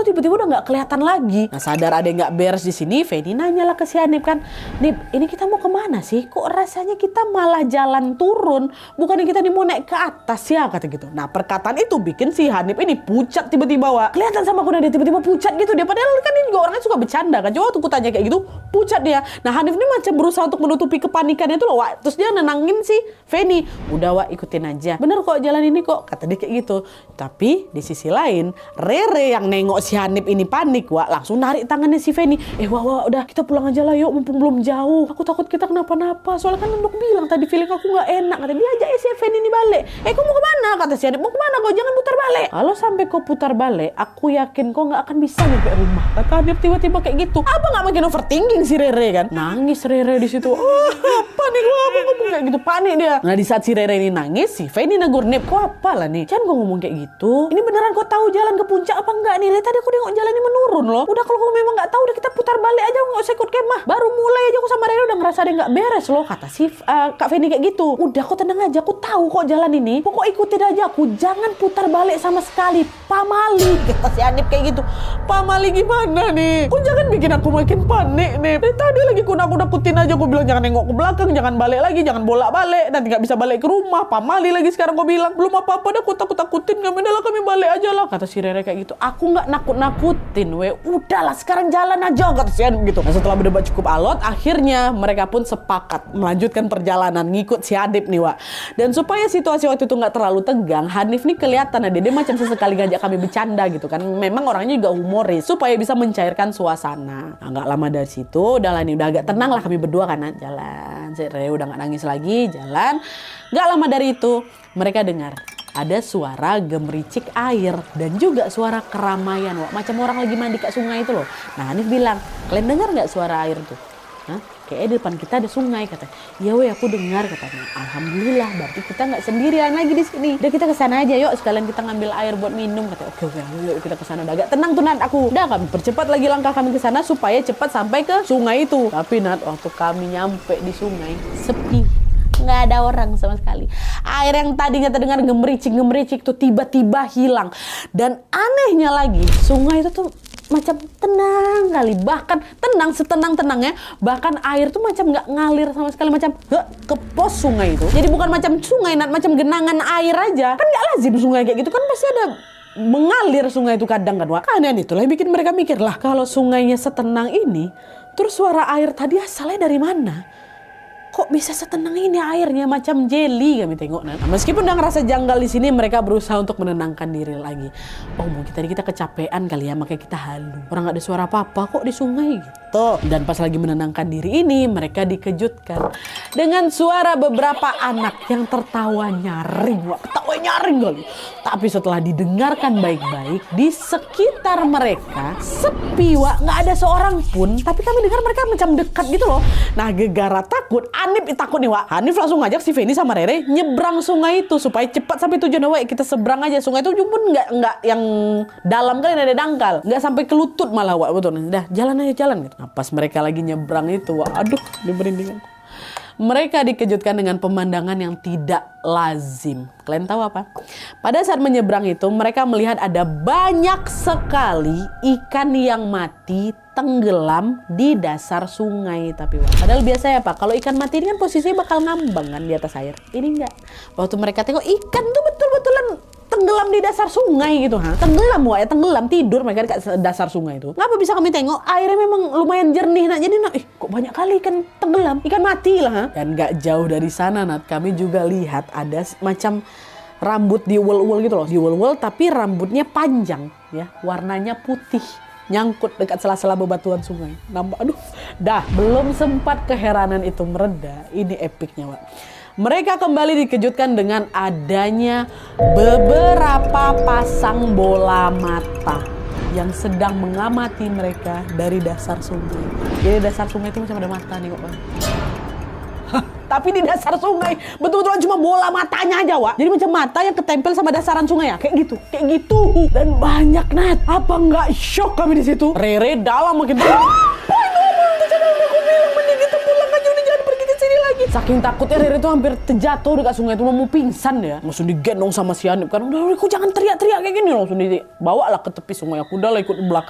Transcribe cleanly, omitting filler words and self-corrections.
tuh tiba-tiba udah nggak kelihatan lagi. Nah sadar ada yang nggak beres di sini, Feni nanya lah ke si Hanif kan, Nip, ini kita mau kemana sih? Kok rasanya kita malah jalan turun, bukannya kita nih mau naik ke atas ya, kata gitu. Nah perkataan itu bikin si Hanif ini pucat tiba-tiba, Wak. Kelihatan sama aku, dia tiba-tiba pucat gitu dia. Padahal kan dia juga orangnya suka bercanda kan. Coba aku tanya kayak gitu, pucat dia. Nah Hanif ini macam berusaha untuk menutupi kepanikannya itu loh, Wak. Terus dia nenangin si Feni, udah Wak, ikutin aja. Bener kok jalan ini kok, kata dia kayak gitu. Tapi di sisi lain, Rere yang nengok si Hanif ini panik, Wak, langsung narik tangannya si Feni. Wak, udah kita pulang aja lah yuk, mumpung belum jauh. Aku takut kita kenapa-napa. Soalnya kan Nunduk bilang tadi feeling aku nggak enak. Kata dia ajak si Feni ini balik. Kau mau kemana? Kata si Hanif, mau kemana kau? Jangan putar balik. Kalau sampai kau putar balik, aku yakin kau nggak akan bisa nyampe rumah. Kata Hanif tiba-tiba kayak gitu. Apa nggak makin overthinking si Rere kan? Nangis Rere di situ. Panik lu, apa ngomong kayak gitu? Panik dia. Nah di saat si Rere ini nangis, si Feni negur, Nip, kok apa lah nih? Jangan kau ngomong kayak gitu. Ini beneran kau tahu jalan ke puncak apa enggak nih? Tadi aku nengok jalan ini menurun loh. Udah kalau kau memang nggak tahu, udah kita putar balik aja, nggak usah ikut kemah. Baru mulai aja aku sama Rere udah ngerasa ada nggak beres loh. Kata si Kak Feni kayak gitu. Udah kau tenang aja, aku tahu kok jalan ini. Pokok ikutin aja aku, jangan putar balik sama sekali. Pamali, kata si Hanif kayak gitu. Pamali gimana nih? Kau jangan bikin aku makin panik nih. Dari tadi lagi aku nakutin aja, aku bilang jangan nengok ke belakang, jangan balik lagi, jangan bolak-balik, nanti nggak bisa balik ke rumah. Pamali lagi sekarang kau bilang. Belum apa-apa dah, aku takut-takutin, nggak lah kami balik aja lah, kata si Rere kayak gitu. Aku nggak nakut-nakutin, udahlah sekarang jalan aja, kata si Hanif gitu. Nah setelah berdebat cukup alot, akhirnya mereka pun sepakat melanjutkan perjalanan ngikut si Hanif nih, Wak. Dan supaya situasi waktu itu nggak terlalu tegang, Hanif nih kelihatan dia macam sesekali ngajak kami bercanda gitu kan. Memang orangnya juga humoris supaya bisa mencairkan suasana. Nah, nggak lama dari situ, udah agak tenang lah kami berdua kan, jalan. Si Rere udah nggak nangis lagi, jalan. Nggak lama dari itu, mereka dengar ada suara gemericik air dan juga suara keramaian, Wak. Macam orang lagi mandi ke sungai itu loh. Nah Hanif bilang, kalian dengar nggak suara air tuh? Hah? Kayaknya di depan kita ada sungai, katanya. Iya aku dengar, katanya. Alhamdulillah, berarti kita nggak sendirian lagi di sini. Udah kita kesana aja yuk, sekalian kita ngambil air buat minum, katanya. Oke, yuk kita kesana. Udah agak tenang tuh Nat aku. Udah kami percepat lagi langkah kami kesana supaya cepat sampai ke sungai itu. Tapi Nat, waktu kami nyampe di sungai, sepi. Nggak ada orang sama sekali. Air yang tadinya terdengar gemericik tuh tiba-tiba hilang. Dan anehnya lagi, sungai itu tuh macam tenang kali, bahkan tenang setenang-tenangnya, bahkan air tuh macam nggak ngalir sama sekali, macam ke pos sungai itu. Jadi bukan macam sungai, macam genangan air aja. Kan nggak lazim sungai kayak gitu, kan pasti ada mengalir sungai itu kadang kan, Wak. Keanehan itulah yang bikin mereka mikir, lah kalau sungainya setenang ini, terus suara air tadi asalnya dari mana? Kok bisa setenang ini airnya, macam jelly kami tengok. Nah, meskipun udah ngerasa janggal di sini, mereka berusaha untuk menenangkan diri lagi. Oh mungkin tadi kita kecapean kali ya, makanya kita halu. Orang nggak ada suara apa-apa kok di sungai gitu. Dan pas lagi menenangkan diri ini, mereka dikejutkan dengan suara beberapa anak yang tertawa nyaring, Wak. Ketawa nyaring kali. Tapi setelah didengarkan baik-baik, di sekitar mereka sepi, Wak. Nggak ada seorang pun. Tapi kami dengar mereka macam dekat gitu loh. Nah gegara takut, Hanif takut nih, Wak. Hanif langsung ngajak si Feni sama Rere nyebrang sungai itu supaya cepat sampai tujuan. Wak, kita seberang aja sungai itu, pun nggak yang dalam kan, ada dangkal, nggak sampai ke lutut malah, Wak. Betul. Dah jalan aja jalan gitu. Nah, pas mereka lagi nyebrang itu, Wak, aduh, diberhentikan. Mereka dikejutkan dengan pemandangan yang tidak lazim. Kalian tahu apa? Pada saat menyeberang itu, mereka melihat ada banyak sekali ikan yang mati tenggelam di dasar sungai. Tapi padahal biasanya apa? Kalau ikan mati ini kan posisinya bakal ngambang kan di atas air. Ini enggak. Waktu mereka tengok ikan tuh betul-betulan tenggelam di dasar sungai gitu, tenggelam, Wak, ya, tenggelam, tidur mereka di dasar sungai itu. Ngapa bisa kami tengok? Airnya memang lumayan jernih, Nat. Jadi, kok banyak kali ikan tenggelam, ikan mati lah, Dan gak jauh dari sana, Nat, kami juga lihat ada macam rambut di uol-uol gitu loh, di uol-uol, tapi rambutnya panjang, ya, warnanya putih, nyangkut dekat sela-sela bebatuan sungai. Nampak, aduh, dah, belum sempat keheranan itu mereda, ini epicnya, Wak. Mereka kembali dikejutkan dengan adanya beberapa pasang bola mata yang sedang mengamati mereka dari dasar sungai. Jadi dasar sungai itu macam ada mata nih, kok, Bang. Tapi di dasar sungai betul-betul cuma bola matanya aja, Wak. Jadi macam mata yang ketempel sama dasaran sungai ya, kayak gitu. Dan banyak, Nat. Apa nggak shock kami di situ? Rere dalam makin. Aku bilang mending kita pulang aja, udah jangan pergi ke sini lagi. Saking takutnya Rere itu hampir terjatuh dekat sungai itu, mau pingsan ya. Langsung digendong sama si Hanif kan. Udah, kok jangan teriak-teriak kayak gini. Langsung dibawa lah ke tepi sungai. Aku udah lah ikut belakang.